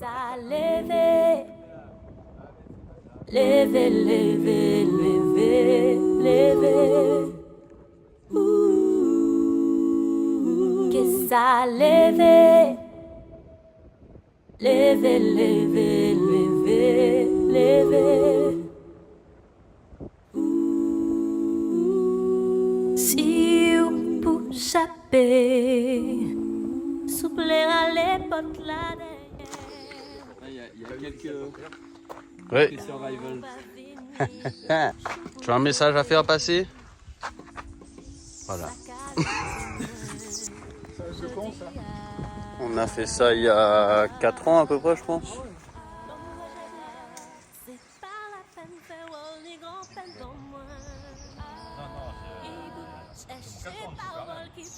ça lever, lever, lever, lever, lever. Que ça lever, lever, lever, lever, lever. Si vous pour chaper, souple à l'époque là derrière. Il y a quelques Oui. survival. Tu as un message à faire passer? Voilà. On a fait ça il y a 4 ans à peu près, je pense.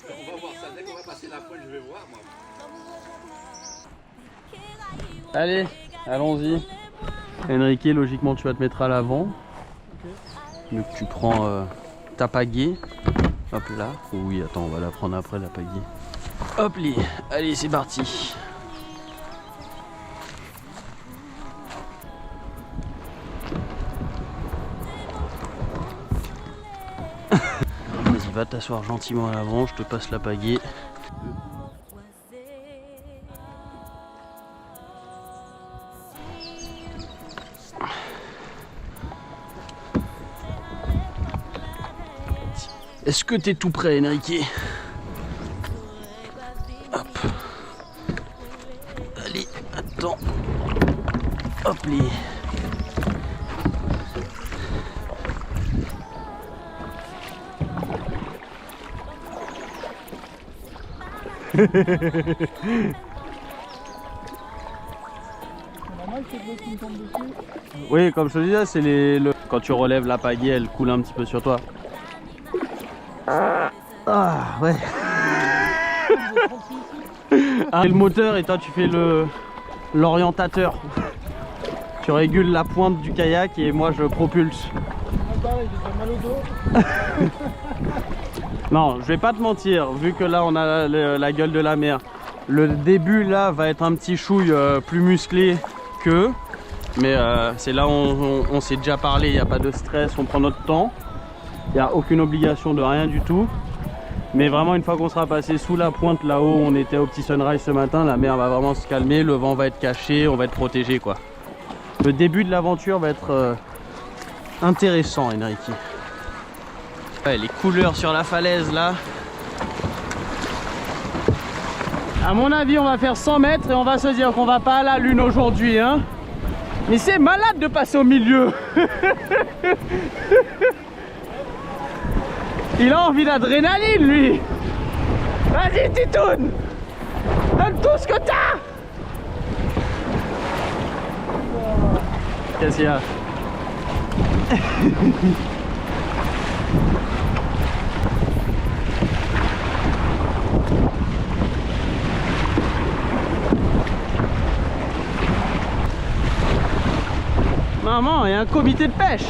On va voir ça dès qu'on va passer la pointe, je vais voir moi. Allez, allons-y. Enrique, logiquement tu vas te mettre à l'avant. Donc tu prends ta pagaie. Hop là. Oui, attends, on va la prendre après la pagaie. Hop là. Allez, c'est parti. Vas-y, va t'asseoir gentiment à l'avant, je te passe la pagaie. Est-ce que t'es tout prêt, Enrique? Hop. Allez, attends. Hop là. Oui, comme je te disais, c'est quand tu relèves la pagaie, elle coule un petit peu sur toi. Ah ouais. Ah, le moteur et toi tu fais l'orientateur. Tu régules la pointe du kayak et moi je propulse. Non, je vais pas te mentir, vu que là on a la gueule de la mer. Le début là va être un petit chouille plus musclé qu'eux. Mais c'est là où on s'est déjà parlé, il n'y a pas de stress, on prend notre temps. Il n'y a aucune obligation de rien du tout. Mais vraiment une fois qu'on sera passé sous la pointe là-haut, on était au petit sunrise ce matin, la mer va vraiment se calmer, le vent va être caché, on va être protégé quoi. Le début de l'aventure va être intéressant, Enrique. Ouais, les couleurs sur la falaise là. À mon avis on va faire 100 mètres et on va se dire qu'on va pas à la lune aujourd'hui hein. Mais c'est malade de passer au milieu. Il a envie d'adrénaline lui. Vas-y Titoune, donne tout ce que t'as. Qu'est-ce qu'il y a? Maman, il y a un comité de pêche.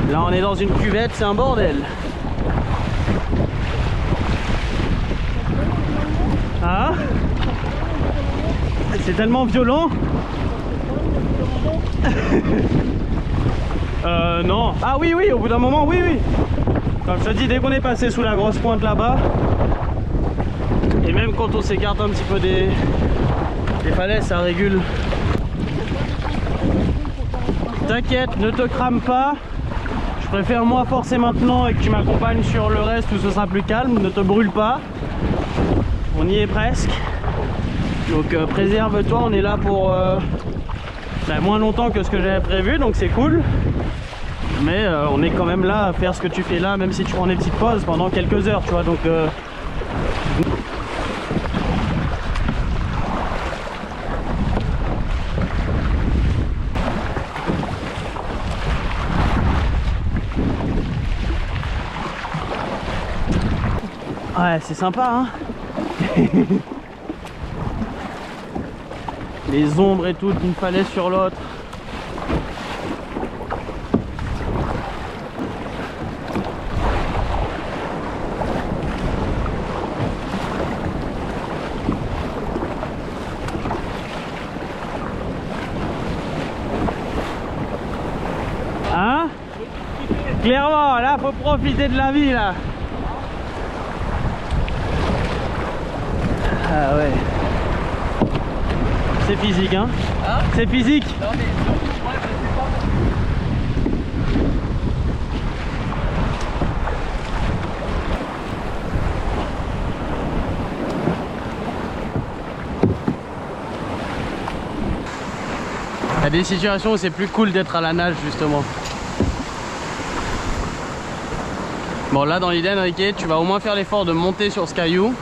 Là on est dans une cuvette, c'est un bordel. Ah, c'est tellement violent. Non. Ah oui, oui, au bout d'un moment, oui, oui. Comme je te dis, dès qu'on est passé sous la grosse pointe là-bas, et même quand on s'écarte un petit peu des falaises, ça régule. T'inquiète, ne te crame pas. Je préfère moi forcer maintenant et que tu m'accompagnes sur le reste où ce sera plus calme. Ne te brûle pas. On y est presque. Donc préserve-toi, on est là pour moins longtemps que ce que j'avais prévu, donc c'est cool. Mais on est quand même là à faire ce que tu fais là, même si tu prends des petites pauses pendant quelques heures, tu vois. Donc ouais, c'est sympa, hein. Les ombres et tout d'une falaise sur l'autre. Clairement, là, faut profiter de la vie, là. Ah ouais. C'est physique, hein, c'est physique. Non, mais moi, je sais pas. Il y a des situations où c'est plus cool d'être à la nage, justement. Bon, là, dans l'idée, Enrique, tu vas au moins faire l'effort de monter sur ce caillou.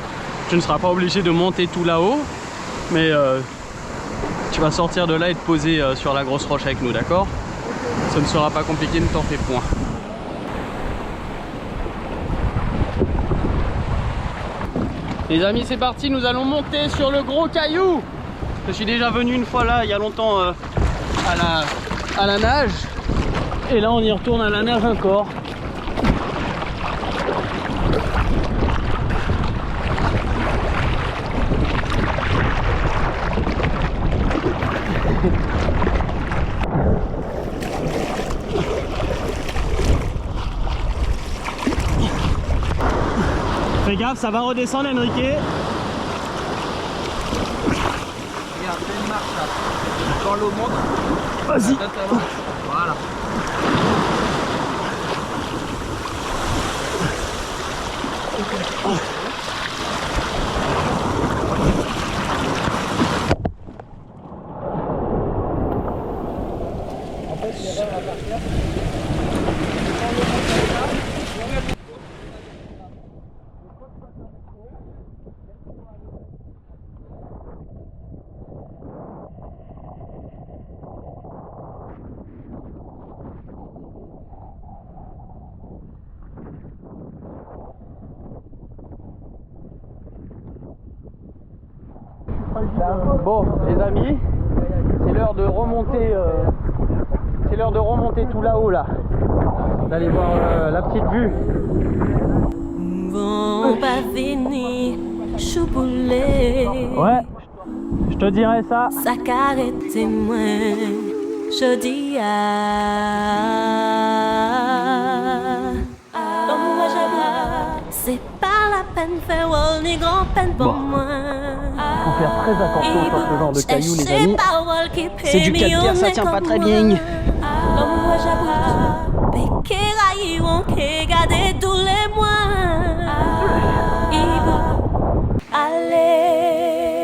Tu ne seras pas obligé de monter tout là-haut, mais tu vas sortir de là et te poser sur la grosse roche avec nous, d'accord? Ça ne sera pas compliqué, ne t'en fais point. Les amis, c'est parti, nous allons monter sur le gros caillou. Je suis déjà venu une fois là, il y a longtemps, à la nage. Et là, on y retourne à la nage encore. Fais gaffe, ça va redescendre, Enrique. Regarde, fais une marche là. Quand l'eau monte, Vas-y. voilà. En fait, l'erreur à partir, Bon, les amis, c'est l'heure de remonter. C'est l'heure de remonter tout là-haut là. D'aller voir la petite vue. Vont pas venir choubouler. Ouais, je te dirais ça. Ça carrette témoin. Je dis c'est pas la peine faire ni grand peine pour moi. Faut faire très attention sur ce genre de cailloux, les amis. C'est du calcaire, ça tient pas très bien. Allez,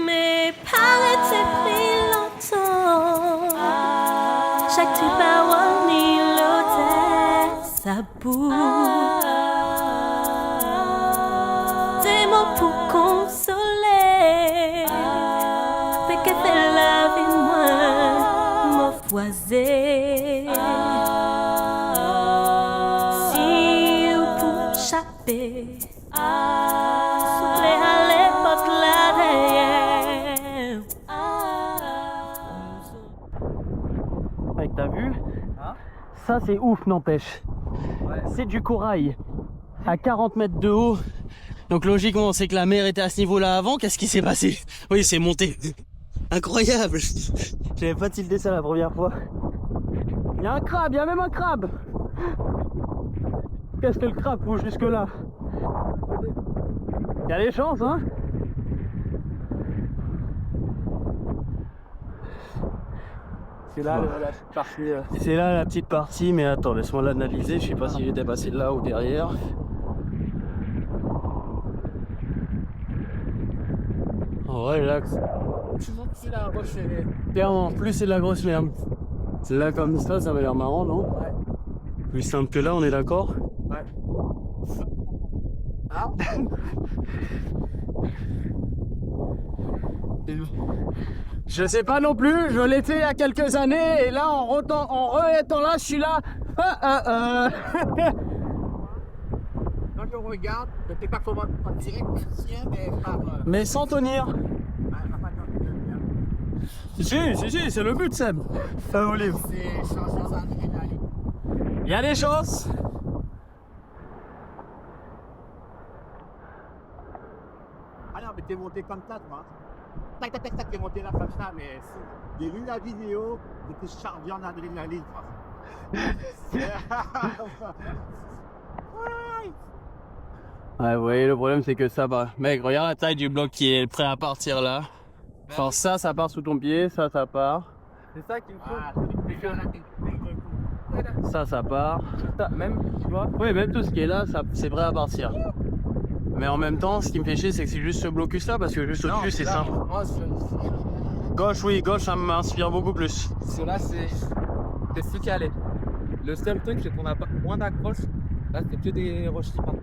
mais paraît c'est pris longtemps. Chaque type a ni l'hôtel, ça bouge. Des mots pour consoler. Mais que fait la vie, moi, m'enfoiser. Si vous pour chapper. Mec, t'as vu? Ça c'est ouf, n'empêche. Ouais. C'est du corail à 40 mètres de haut. Donc logiquement c'est que la mer était à ce niveau là avant. Qu'est-ce qui s'est passé? Oui, c'est monté. Incroyable. J'avais pas tilté ça la première fois. Il y a un crabe, il y a même un crabe. Qu'est-ce que le crabe pousse jusque là? Il y a des chances, hein? C'est là la partie. C'est là la petite partie, mais attends, laisse-moi l'analyser. Je sais pas si j'étais passé là ou derrière. Oh, relax. Tu montes sur la roche. Clairement, plus c'est de la grosse merde. Là comme ça m'a l'air marrant, non? Ouais. Plus simple que là, on est d'accord? Ouais. Ah. Je sais pas non plus, je l'ai fait il y a quelques années et là en re-étant là, je suis là. Quand on regarde, je ne sais pas comment on dirait que tu tiens, mais par. Mais sans tenir. Si, c'est le but, Seb. Ça vaut les. C'est sans adrénaline. Il y a des chances. Ah non, mais t'es monté comme ça, toi. Tac, t'es monté là comme ça, mais j'ai vu la vidéo, j'étais chargé en adrénaline, quoi. Ouais, vous voyez, le problème c'est que ça va. Mec, regarde la taille du bloc qui est prêt à partir là. Genre ça part sous ton pied, ça part. C'est ça qu'il me faut. Ça part. Ça, même, tu vois. Oui, même tout ce qui est là, c'est prêt à partir. Mais en même temps, ce qui me fait chier, c'est que c'est juste ce blocus là, parce que juste au-dessus, c'est simple. Gauche, oui, gauche, ça m'inspire beaucoup plus. Cela, c'est plus calé. Le seul truc, c'est qu'on a moins d'accroche. Là, c'est que des roches qui partent.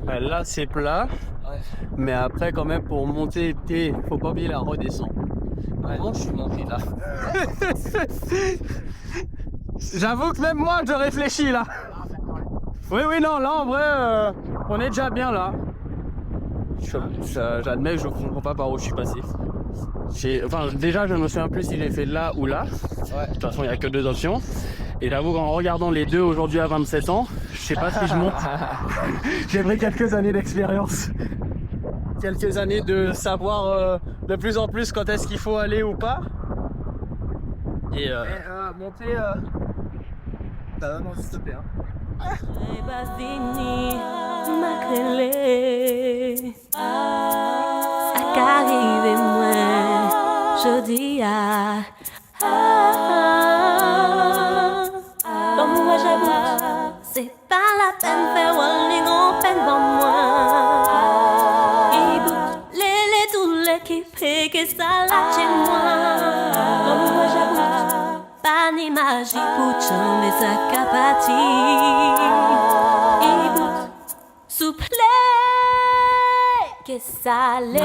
Ouais, là, c'est plat. Ouais. Mais après, quand même, pour monter, faut pas oublier la redescente. Ouais. Comment je suis monté là? J'avoue que même moi, je réfléchis là. Oui, non, là, en vrai, on est déjà bien là. J'admets que je comprends pas par où je suis passé. Enfin, déjà, je ne me souviens plus si j'ai fait là ou là. Ouais. De toute façon, il n'y a que deux options. Et j'avoue qu'en regardant les deux aujourd'hui à 27 ans, je sais pas si je monte. J'ai pris quelques années d'expérience. Quelques années de savoir de plus en plus quand est-ce qu'il faut aller ou pas. Et monter, ça va non stopper. Hein. C'est pas fini, ma clé. Ça qu'arrive moi, je dis comme moi j'avoue, c'est pas la peine faire les grands peines dans moi. Les tous l'équipe et que ça l'a chez moi. Comme moi j'avoue, pas ni magie pour mais ça capati. S'il plaît, que ça lève.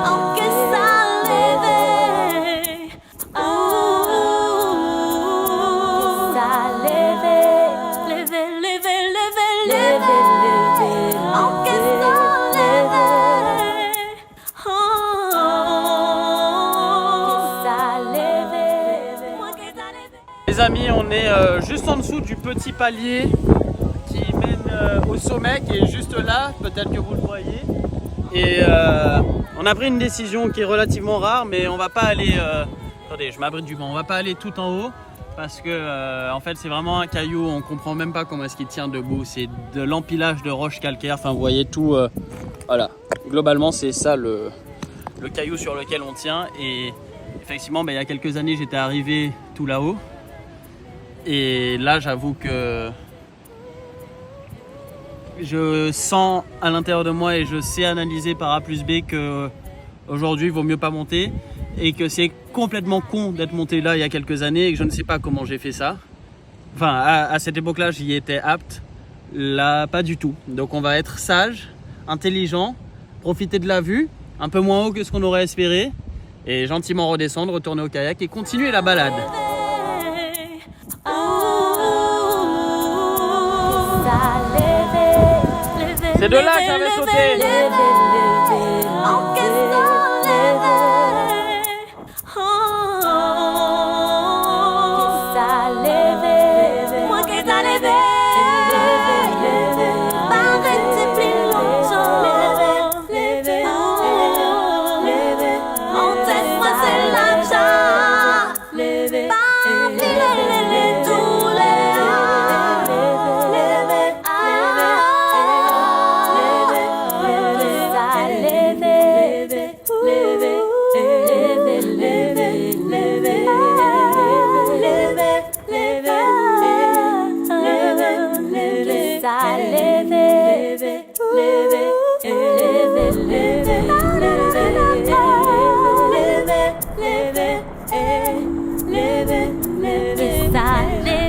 Oh, que ça lève. Oh, que ça lève. Oh, que ça lève. Oh, que ça lève. les amis, on est juste en dessous du petit palier qui mène au sommet, qui est juste là, peut-être que vous le voyez. Et on a pris une décision qui est relativement rare, mais on va pas aller... attendez, je m'abrite du vent. On va pas aller tout en haut parce que en fait c'est vraiment un caillou, on comprend même pas comment est-ce qu'il tient debout. C'est de l'empilage de roches calcaires, enfin vous voyez tout... voilà, globalement c'est ça le caillou sur lequel on tient. Et effectivement, il y a quelques années j'étais arrivé tout là-haut. Et là j'avoue que je sens à l'intérieur de moi et je sais analyser par A plus B que aujourd'hui il vaut mieux pas monter et que c'est complètement con d'être monté là il y a quelques années et que je ne sais pas comment j'ai fait ça. Enfin à cette époque-là j'y étais apte, là pas du tout. Donc on va être sage, intelligent, profiter de la vue, un peu moins haut que ce qu'on aurait espéré et gentiment redescendre, retourner au kayak et continuer la balade. C'est de là que j'avais sauté.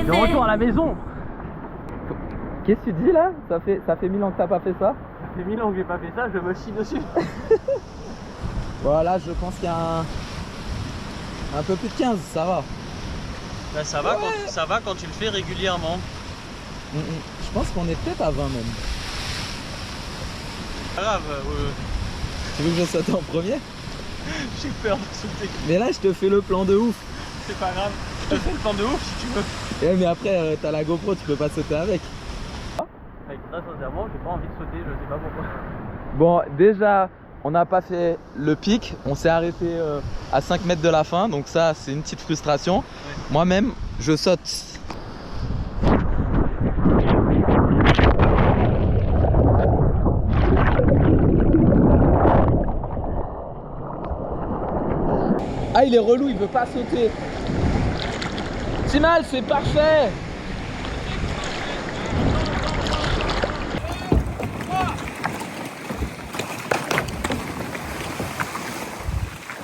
De retour à la maison. Qu'est-ce que tu dis là? Ça fait 1000 ans que t'as pas fait ça? Ça fait 1000 ans que j'ai pas fait ça, je me chie dessus. Voilà, je pense qu'il y a un peu plus de 15, ça va. Ben, ça va, ouais. Ça va quand tu le fais régulièrement. Je pense qu'on est peut-être à 20 même. Pas grave. Tu veux que je saute en premier? J'ai peur de sauter. Mais là je te fais le plan de ouf. C'est pas grave, je te fais le plan de ouf si tu veux. Ouais, mais après t'as la GoPro, tu peux pas sauter avec. Très sincèrement, j'ai pas envie de sauter, je sais pas pourquoi. Bon, déjà, On n'a pas fait le pic, on s'est arrêté à 5 mètres de la fin, donc ça c'est une petite frustration. Ouais. Moi-même, je saute. Ah, il est relou, il veut pas sauter. Timal, c'est parfait.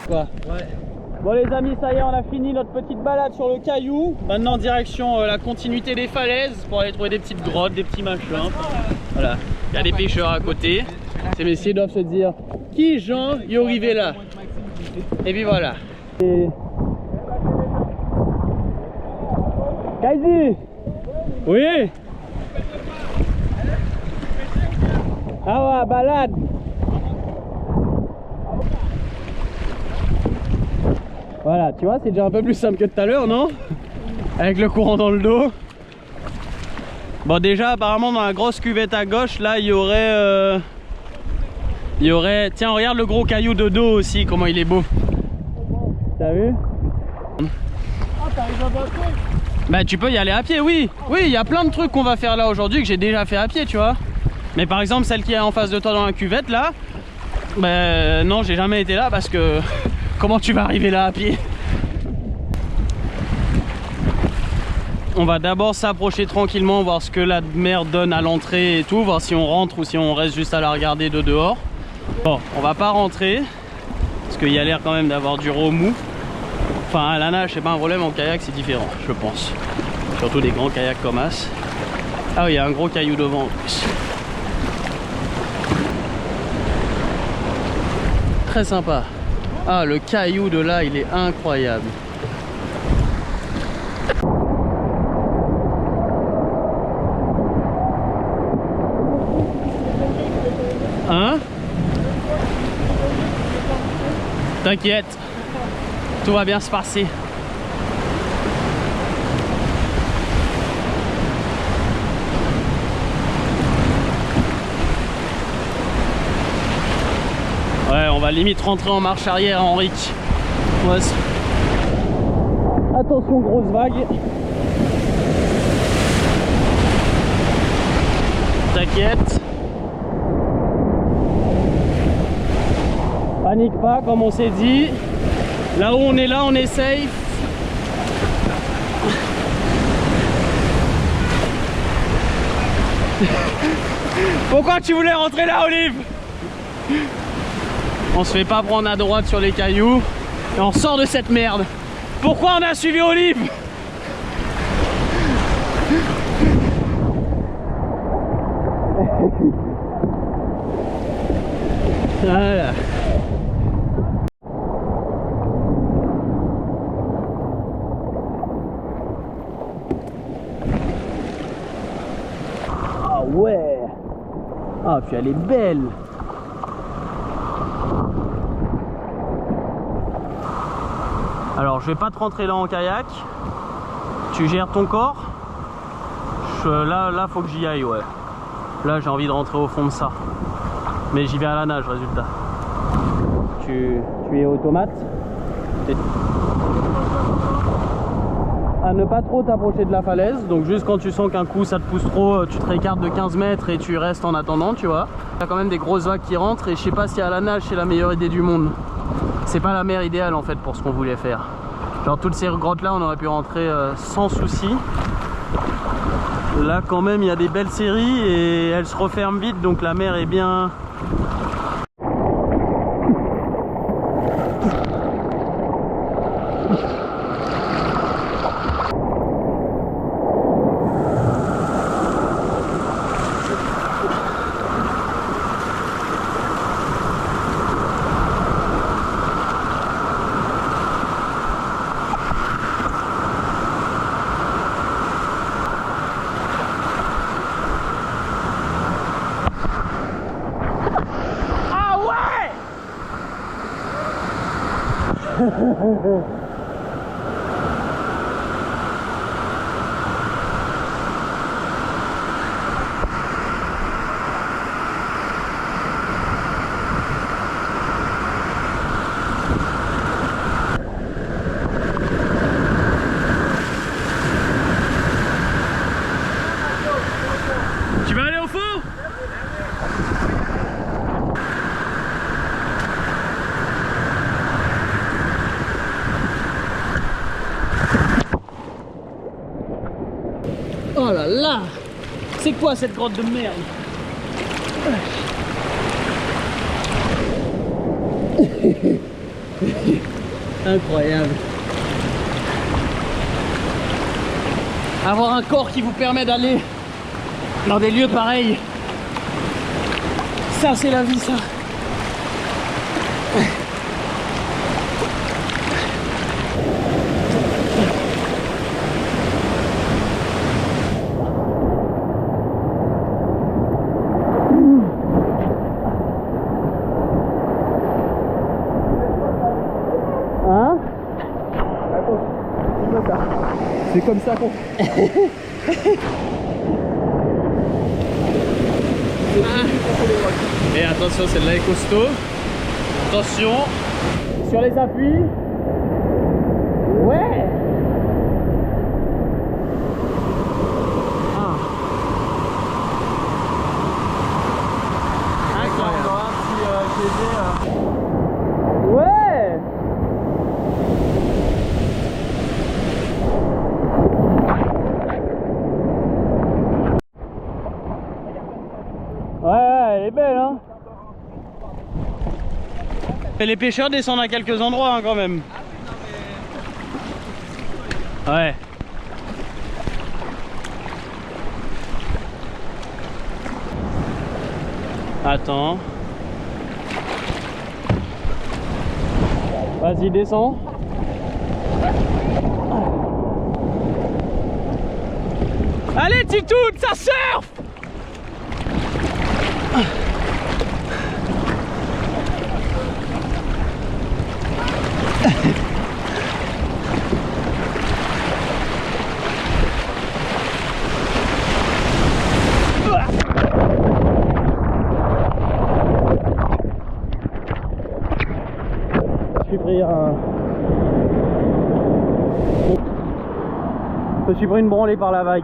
Quoi? Ouais. Bon les amis, ça y est, on a fini notre petite balade sur le caillou. Maintenant direction la continuité des falaises pour aller trouver des petites grottes, des petits machins. Voilà, il y a des pêcheurs à côté. Ces messieurs doivent se dire qui Jean y est arrivé là. Et puis voilà. Kaiji. Oui. Ah ouais, balade. Voilà, tu vois, c'est déjà un peu plus simple que tout à l'heure, non? Avec le courant dans le dos. Bon, déjà, apparemment, dans la grosse cuvette à gauche, là, il y aurait... Tiens, regarde le gros caillou de dos aussi, comment il est beau. T'as vu? Ah, t'arrives à bateau? Bah, tu peux y aller à pied, oui. Oui, il y a plein de trucs qu'on va faire là aujourd'hui que j'ai déjà fait à pied, tu vois. Mais par exemple, celle qui est en face de toi dans la cuvette, là... Bah, non, j'ai jamais été là parce que... Comment tu vas arriver là à pied? On va d'abord s'approcher tranquillement, voir ce que la mer donne à l'entrée et tout, voir si on rentre ou si on reste juste à la regarder de dehors. Bon, on va pas rentrer, parce qu'il y a l'air quand même d'avoir du remous. Enfin, à la nage, c'est pas un problème, en kayak c'est différent, je pense. Surtout des grands kayaks comme As. Ah oui, il y a un gros caillou devant en plus. Très sympa. Ah, le caillou de là, il est incroyable. Hein? T'inquiète, tout va bien se passer. Ouais, on va limite rentrer en marche arrière, Henrik. Ouais. Attention, grosse vague. T'inquiète. Panique pas, comme on s'est dit. Là où on est là, on est safe. Pourquoi tu voulais rentrer là, Olive? On se fait pas prendre à droite sur les cailloux et on sort de cette merde. Pourquoi on a suivi Olive? Voilà. Ah ouais. Ah puis elle est belle. Alors je vais pas te rentrer là en kayak. Tu gères ton corps. Là faut que j'y aille, ouais. Là j'ai envie de rentrer au fond de ça. Mais j'y vais à la nage, résultat. Tu es automate. À ne pas trop t'approcher de la falaise. Donc juste quand tu sens qu'un coup ça te pousse trop, tu te récartes de 15 mètres et tu restes en attendant, tu vois. Il y a quand même des grosses vagues qui rentrent et je sais pas si à la nage c'est la meilleure idée du monde. C'est pas la mer idéale en fait pour ce qu'on voulait faire. Genre toutes ces grottes là on aurait pu rentrer sans souci. Là quand même il y a des belles séries et elles se referment vite donc la mer est bien... là. C'est quoi cette grotte de merde? Incroyable. Avoir un corps qui vous permet d'aller dans des lieux pareils, ça c'est la vie, ça. Hein? C'est comme ça qu'on... Et attention, celle-là est costaud. Attention. Sur les appuis. Ouais. Ah. Incroyable. Ouais. Ouais, elle est belle, hein. Et les pêcheurs descendent à quelques endroits, hein, quand même. Ouais. Attends. Vas-y, descends. Allez, Titoune, ça surfe! Je suis pris une branlée par la vague.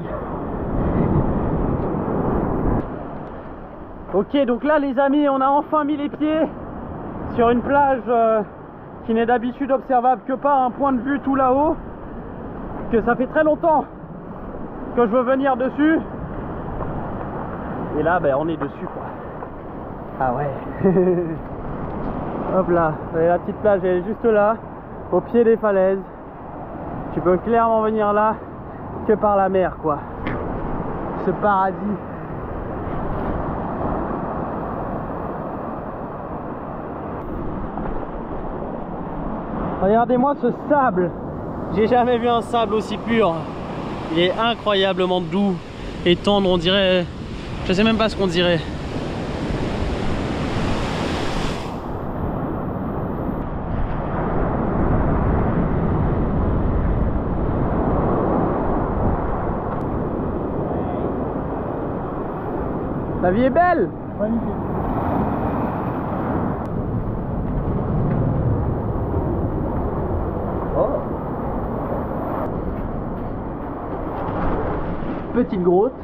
Ok, donc là les amis, on a enfin mis les pieds sur une plage qui n'est d'habitude observable que par un point de vue tout là-haut, que ça fait très longtemps que je veux venir dessus. Et là, ben, on est dessus, quoi. Ah ouais. Hop là, la petite plage elle est juste là, au pied des falaises. Tu peux clairement venir là que par la mer, quoi. Ce paradis. Regardez-moi ce sable. J'ai jamais vu un sable aussi pur. Il est incroyablement doux et tendre, on dirait... Je sais même pas ce qu'on dirait. La vie est belle. Magnifique. Oh. Petite grotte.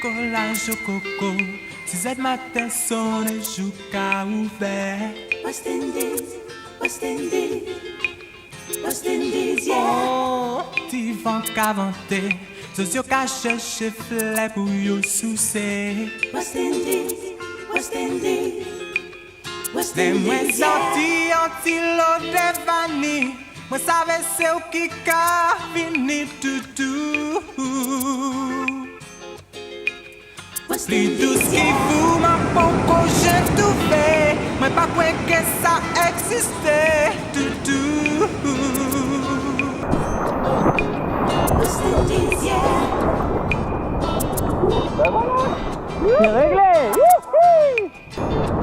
Décollage au coco, 6h du matin, son jouka ouvert. West Indies, West Indies, West Indies, yeah. Oh, ti vent qu'avanté, Zozio ka cherche flè pour yo soucé. West Indies, West Indies, West Les moins Indies, yeah. sortis anti-l'eau de vanille. Moi savais c'est où qui ka fini toutou. West Plus douce Indies, qui yeah. vous m'a poco j'ai tout fait. Moi pas quoi que ça existait toutou. West Indies, yeah. C'est réglé. Wouhou.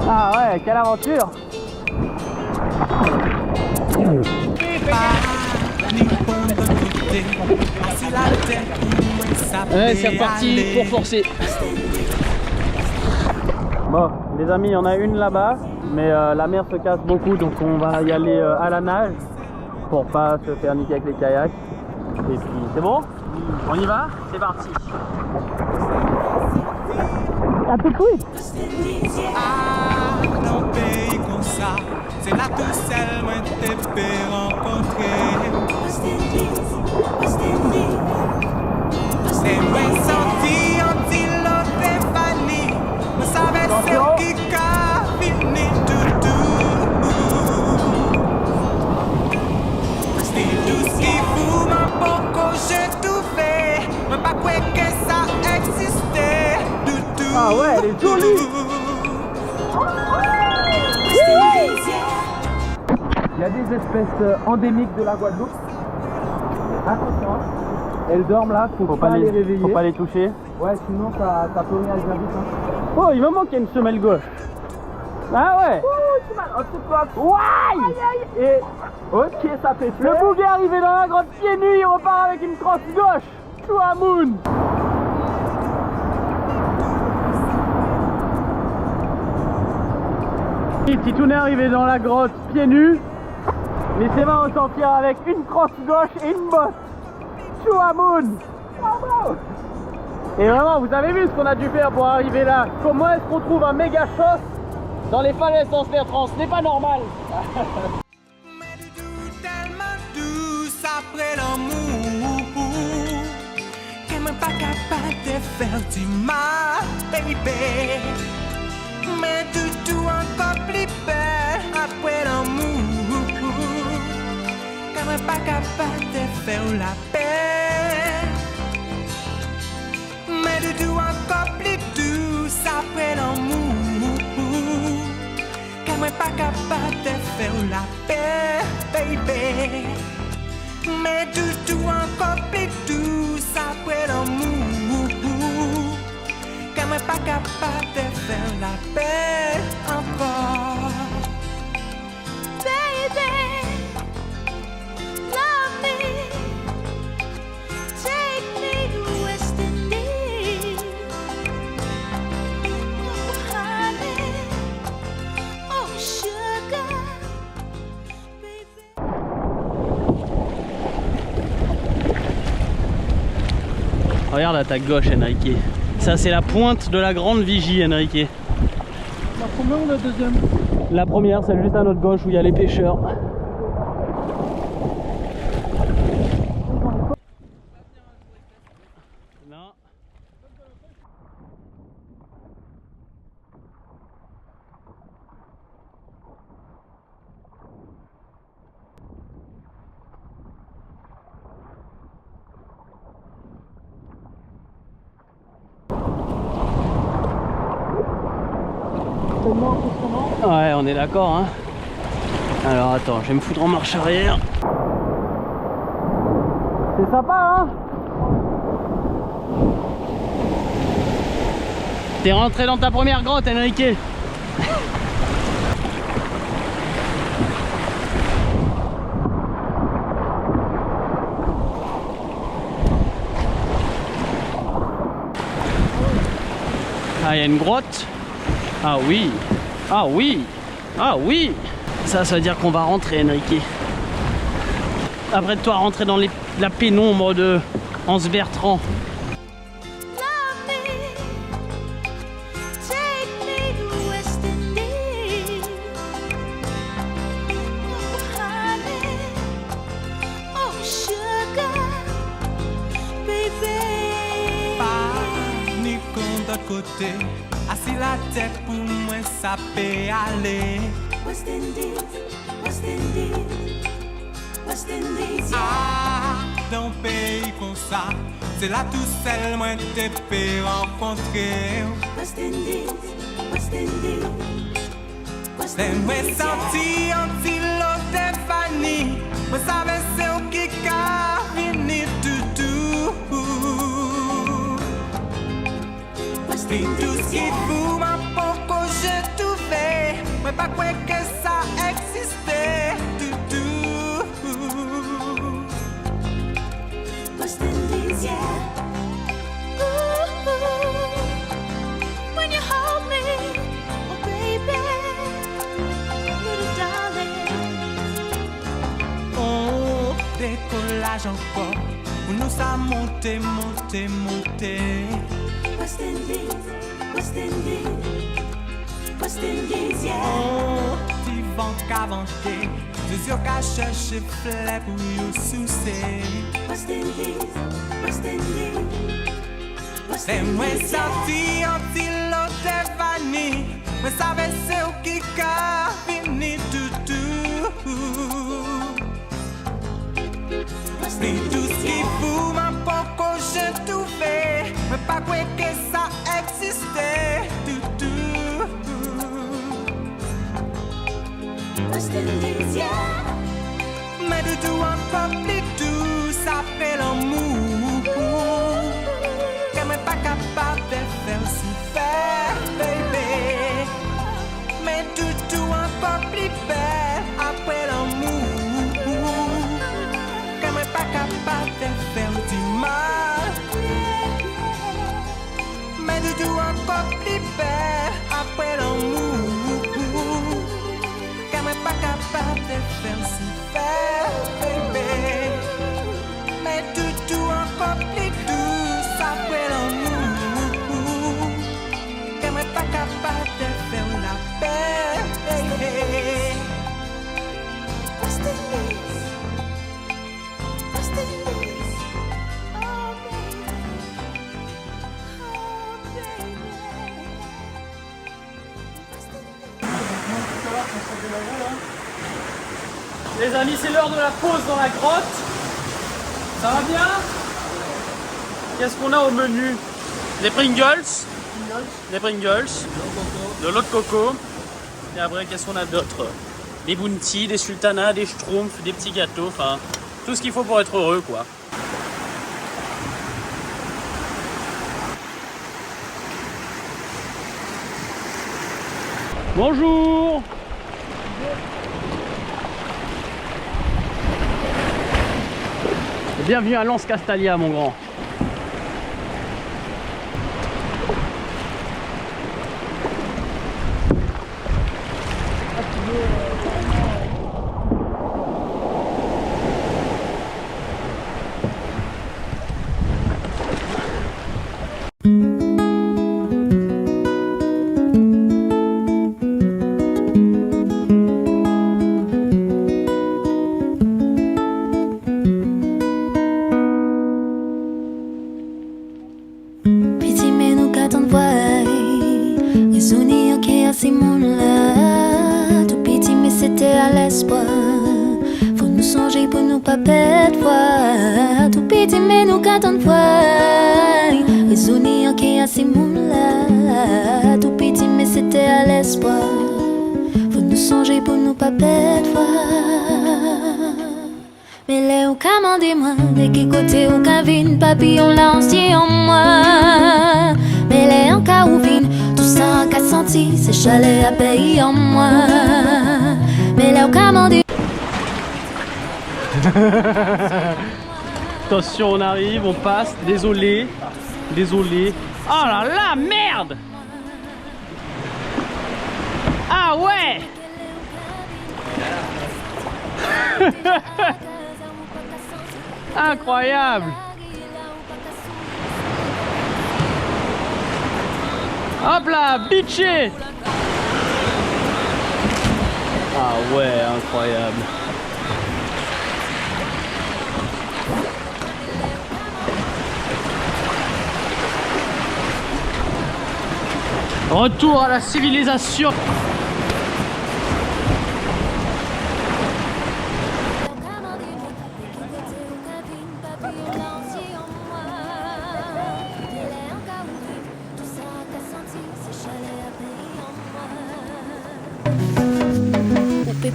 Ah ouais, quelle aventure. Ouais, c'est reparti pour forcer. West Indies. Bon, les amis, il y en a une là-bas, mais la mer se casse beaucoup, donc on va y aller à la nage pour pas se faire niquer avec les kayaks. Et puis c'est bon? On y va? C'est parti. À tout de suite. Ah, dans le pays comme ça, c'est là tout seul moi t'ai fait rencontrer. C'est moi senti en îlot Stéphanie, moi savais c'est qui qu'a fini tout. C'est tout ce qui vous m'a beaucoup j'ai tout fait, mais pas quoi que ça existait tout. Ah ouais, elle est jolie. Il y a des espèces endémiques de la Guadeloupe. Attention, elles dorment là, faut pas les réveiller. Faut pas les toucher. Ouais, sinon ça peut réagir vite. Hein. Oh, il me manque une semelle gauche. Ah ouais. Ouais. Et ok, ça fait Le bouguet est arrivé dans la grotte pieds nus, il repart avec une crosse gauche. Chouamoun. Titoun est arrivé dans la grotte pieds nus, mais ses mains ressortir avec une crosse gauche et une botte. Chouamoun. Et vraiment, vous avez vu ce qu'on a dû faire pour arriver là. Comment est-ce qu'on trouve un méga choc dans les falaises sans se faire trans? Ce n'est pas normal. Mais du tout tellement douce après l'amour qu'elle n'est pas capable de faire du mal, baby. Mais du tout encore plus belle après l'amour qu'elle n'est pas capable de faire la paix. Mais du tout encore plus douce après l'amour qu'elle n'est pas capable de faire la paix, baby. Mais du tout encore plus douce après l'amour qu'elle n'est pas capable de faire la paix encore. Baby, love me, take me to West Indies. Oh, honey, oh, sugar, baby. Regarde à ta gauche, Enrique. Ça, c'est la pointe de la grande vigie, Enrique. La première ou la deuxième? La première, celle juste à notre gauche où il y a les pêcheurs. Non. Ouais, on est d'accord, hein. Alors attends, je vais me foutre en marche arrière. C'est sympa, hein. T'es rentré dans ta première grotte, Enrique. Ah, il y a une grotte. Ah oui. Ah oui. Ah oui. Ça veut dire qu'on va rentrer, Enrique. Après de toi rentrer dans la pénombre de Hans Bertrand. Love me, take me to West Indies. Oh, honey, oh, sugar, baby. Pas ni compte d'autre côté, assis la tête pour moi ça peut aller. West Indies, West Indies, West Indies, yeah. Ah, dans un pays comme ça, c'est là tout seul moi t'ai fait rencontrer. West Indies, West Indies, West C'est moi Indies, yeah. senti en îlot Stéphanie, moi savais c'est où qui qu'a fini tout. West Et tout ce Indies, qui yeah. vous m'a beaucoup j'ai tout fait, mais pas quoi que ça existait tout. West Indies, yeah. Ooh, when you hold me, voyage encore. Pour nous ça monter, monter, monter. West Indies, West Indies, West Indies, yeah. Oh, petit vent qu'avancer. Deux yeux qu'à chercher fleur pour you soucer. West Indies, West Indies, West Et moi Indies, yeah. sorti anti-l'autre vanille. Mais savais c'est où qui a fini tout. West Et tout Indies, ce qui fout ma poco j'ai tout fait. Mais pas quoi que ça existait tout. West Indies, yeah. Mais de tout encore plus doux, ça fait l'amour. Qu'elle n'est pas capable de faire souffrir, baby. Mais de tout encore plus belle après l'amour. Qu'elle n'est pas capable de faire du mal. Mais de tout encore plus belle après l'amour. Qu'elle n'est pas capable de faire souffrir, baby. Mais tout encore plus doux, ça fait l'amour. Qu'elle n'est pas capable de faire la paix, baby. West Indies, West Indies, oh baby, oh baby. West Indies. Les amis, c'est l'heure de la pause dans la grotte. Ça va bien? Qu'est-ce qu'on a au menu? Des Pringles, de l'eau de coco. Et après, qu'est-ce qu'on a d'autre? Des bounties, des sultanas, des schtroumpfs, des petits gâteaux, enfin tout ce qu'il faut pour être heureux, quoi. Bonjour. Bienvenue à Lens Castalia, mon grand. Piti mais nous qu'attendre voir. Raisonner ok à ces mondes-là. Tout petit mais c'était à l'espoir. Faut nous songer pour nous pas perdre foi. Tout petit mais nous qu'attendre voir. Raisonner ok à ces mondes-là. Tout petit mais c'était à l'espoir. Faut nous songer pour nous pas perdre foi. Mais là où commandez-moi, de quel côté où cavine, papillon lancier en moi. Mais là en cas où vine, tout ça qu'a senti, c'est chalet à payer en moi. Mais là où commandez. Attention, on arrive, on passe, désolé. Désolé. Oh là là, merde! Ah ouais! Incroyable! Hop là, bitché! Ah ouais, incroyable. Retour à la civilisation.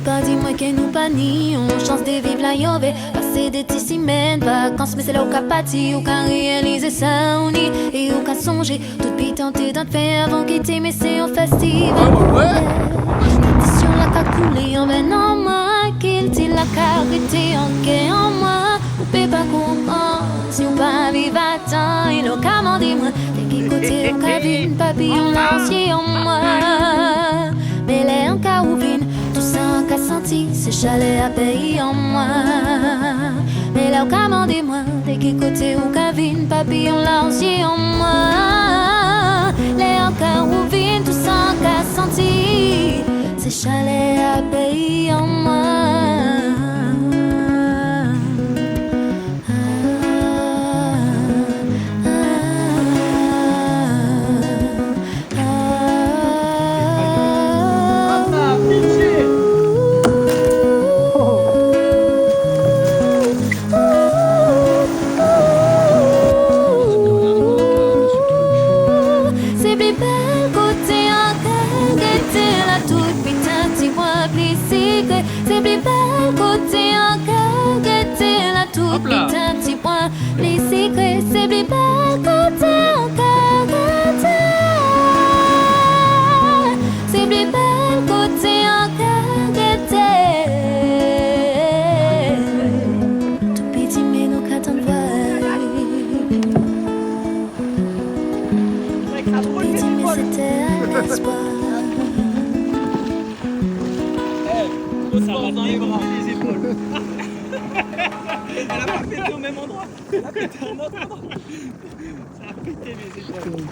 Pas dis-moi que nous pas ni on chance de vivre la yove. Passer des petits semaines vacances, mais c'est là où qu'a pâti, où qu'a réalisé ça on y et où qu'a songé. Tout puis tenté d'en faire avant quitter, mais c'est un festival. L'édition la qu'a coulé en venant moi, qu'il dit la carité en quai en moi. Ou peut pas comprendre si on pas vivre à temps, il a commandé moi. Dès qu'il côté où qu'a vu une papillon lancier en moi. Mais les en cas où vine, tout ça qu'a senti, c'est chalet à payer en moi. Mais là, commandez-moi, dès qu'il côté ou cavine, papillon là aussi en moi. Les encore ou vine, tout sans qu'à sentir, c'est chalet à payer en moi. C'est plus belle côté encore, guetter la toute putain petit point. Les secrets, c'est plus belle côté encore, guetter. C'est plus belle côté encore, guetter. Tout petit mais nous qu'à t'en voir. Petit mais c'était un espoir. Ça va dans les bras, les épaules. Elle a pas pété au même endroit. Elle a pété à un autre endroit. Ça a pété mes épaules.